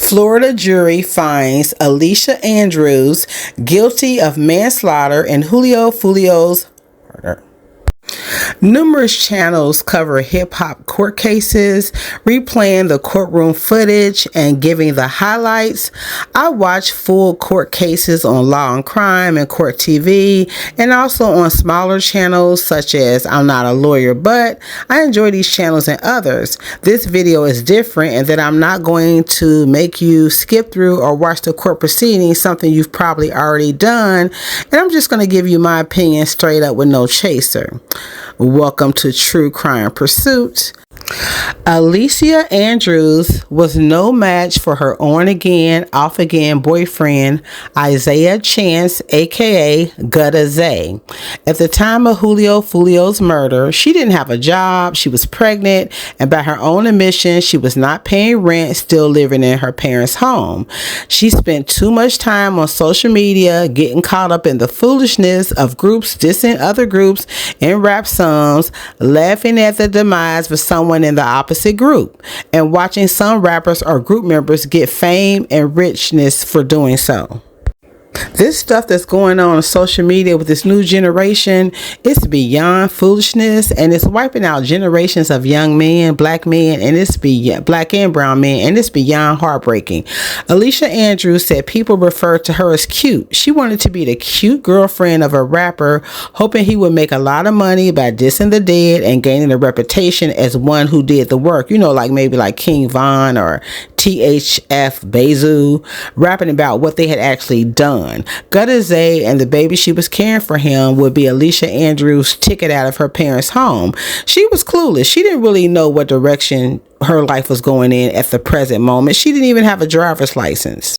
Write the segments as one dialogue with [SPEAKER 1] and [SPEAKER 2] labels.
[SPEAKER 1] Florida jury finds Alicia Andrews guilty of manslaughter in Julio Foolio's murder. Numerous channels cover hip-hop court cases, replaying the courtroom footage and giving the highlights. I watch full court cases on Law and Crime and Court TV, and also on smaller channels such as I'm Not a Lawyer, but I enjoy these channels and others. This video is different in that I'm not going to make you skip through or watch the court proceedings, something you've probably already done, and I'm just going to give you my opinion straight up with no chaser. Welcome to True Crime Pursuit. Alicia Andrews was no match for her on-again, off-again boyfriend, Isaiah Chance, aka Gudda Zay. At the time of Julio Foolio's murder, she didn't have a job, she was pregnant, and by her own admission, she was not paying rent, still living in her parents' home. She spent too much time on social media, getting caught up in the foolishness of groups dissing other groups in rap songs, laughing at the demise of someone in the opposite group, and watching some rappers or group members get fame and richness for doing so. This stuff that's going on social media with this new generation is beyond foolishness, and it's wiping out generations of young men, black men, and it's black and brown men, and it's beyond heartbreaking. Alicia Andrews said people referred to her as cute. She wanted to be the cute girlfriend of a rapper, hoping he would make a lot of money by dissing the dead and gaining a reputation as one who did the work. You know, like maybe like King Von or THF Bezu, rapping about what they had actually done. Gudda Zay and the baby she was carrying for him would be Alicia Andrews' ticket out of her parents' home. She was clueless. She didn't really know what direction her life was going in at the present moment. She didn't even have a driver's license.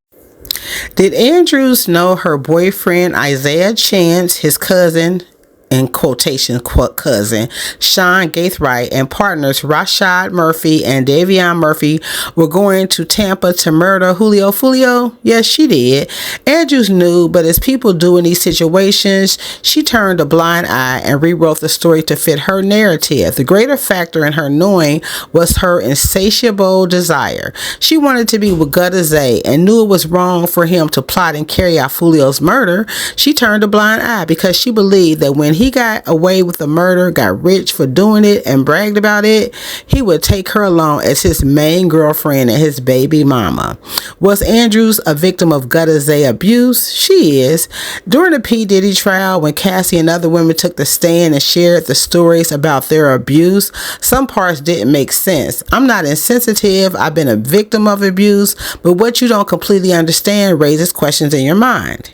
[SPEAKER 1] Did Andrews know her boyfriend Isaiah Chance, his cousin, in quotation cousin, Sean Gaithright, and partners Rashad Murphy and Davion Murphy were going to Tampa to murder Julio Foolio? Yes, she did. Andrews knew, but as people do in these situations, she turned a blind eye and rewrote the story to fit her narrative. The greater factor in her knowing was her insatiable desire. She wanted to be with Gudda Zay and knew it was wrong for him to plot and carry out Foolio's murder. She turned a blind eye because she believed that when he got away with the murder, got rich for doing it, and bragged about it, he would take her along as his main girlfriend and his baby mama. Was Andrews a victim of Gudda Zay abuse? She is. During the P. Diddy trial, when Cassie and other women took the stand and shared the stories about their abuse, some parts didn't make sense. I'm not insensitive. I've been a victim of abuse, but what you don't completely understand raises questions in your mind.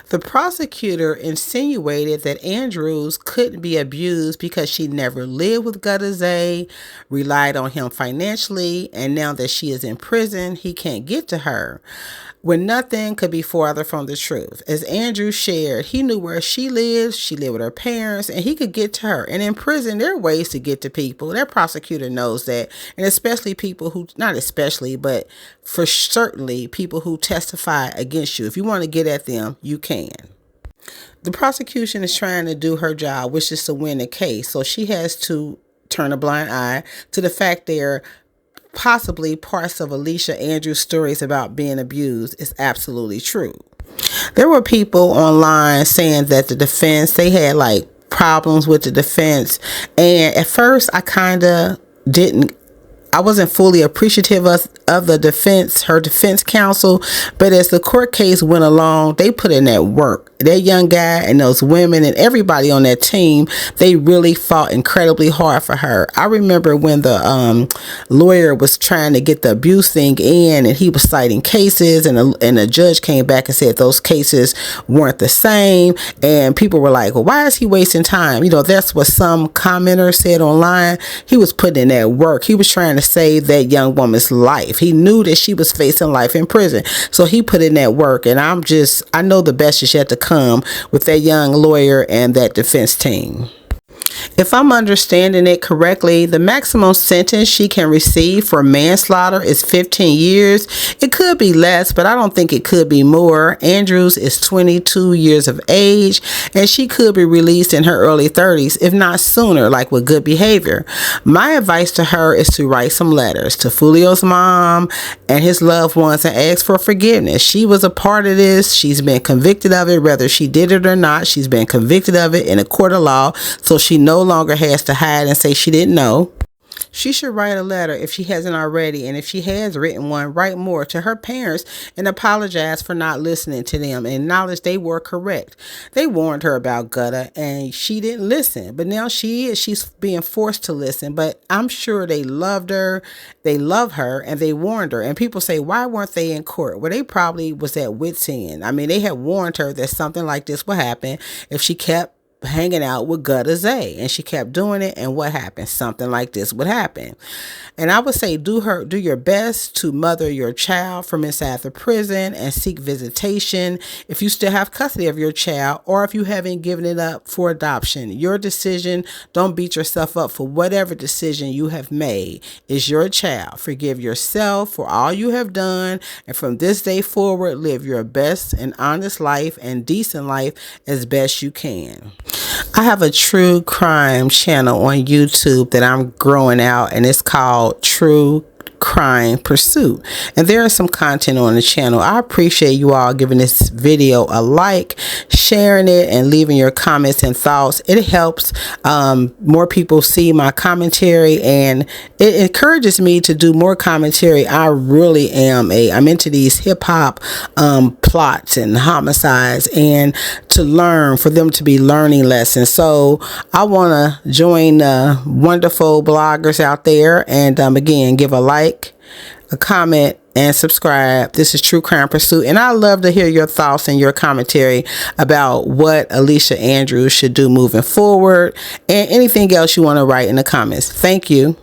[SPEAKER 1] The prosecutor insinuated that Andrews couldn't be abused because she never lived with Gudda Zay, relied on him financially, and now that she is in prison, he can't get to her. When nothing could be farther from the truth. As Andrews shared, he knew where she lived with her parents, and he could get to her. And in prison, there are ways to get to people. That prosecutor knows that. And especially people who, not especially, but for certainly people who testify against you. If you want to get at them, you can. The prosecution is trying to do her job, which is to win the case. So she has to turn a blind eye to the fact there possibly parts of Alicia Andrews' stories about being abused is absolutely true. There were people online saying that the defense, they had like problems with the defense, and at first I wasn't fully appreciative of the defense, her defense counsel, but as the court case went along, they put in that work. That young guy and those women and everybody on that team, they really fought incredibly hard for her. I remember when the lawyer was trying to get the abuse thing in, and he was citing cases, and the judge came back and said those cases weren't the same, and people were like, well, why is he wasting time? You know, that's what some commenter said online. He was putting in that work. He was trying to save that young woman's life. He knew that she was facing life in prison, so he put in that work, and I know the best is yet to come with that young lawyer and that defense team. If I'm understanding it correctly, the maximum sentence she can receive for manslaughter is 15 years. It could be less, but I don't think it could be more. Andrews is 22 years of age, and she could be released in her early 30s, if not sooner, like with good behavior. My advice to her is to write some letters to Foolio's mom and his loved ones and ask for forgiveness. She was a part of this. She's been convicted of it, whether she did it or not. She's been convicted of it in a court of law, so she no longer has to hide and say she didn't know. She should write a letter if she hasn't already, and if she has written one, write more to her parents and apologize for not listening to them and acknowledge they were correct. They warned her about Gudda and she didn't listen, but now she's being forced to listen. But I'm sure they loved her, they love her, and they warned her. And people say, why weren't they in court? Well, they probably was at wit's end. I mean, they had warned her that something like this would happen if she kept hanging out with Gudda Zay, and she kept doing it, and what happened? Something like this would happen. And I would say do your best to mother your child from inside the prison and seek visitation if you still have custody of your child, or if you haven't given it up for adoption. Your decision. Don't beat yourself up for whatever decision you have made. Is your child. Forgive yourself for all you have done, and from this day forward, live your best and honest life and decent life as best you can. I have a true crime channel on YouTube that I'm growing out, and it's called True Crime Pursuit, and there is some content on the channel. I appreciate you all giving this video a like, sharing it, and leaving your comments and thoughts. It helps more people see my commentary, and it encourages me to do more commentary. I really am I'm into these hip-hop plots and homicides, and to learn, for them to be learning lessons. So I want to join wonderful bloggers out there, and again, give a like, a comment, and subscribe. This is True Crime Pursuit, and I love to hear your thoughts and your commentary about what Alicia Andrews should do moving forward, and anything else you want to write in the comments. Thank you.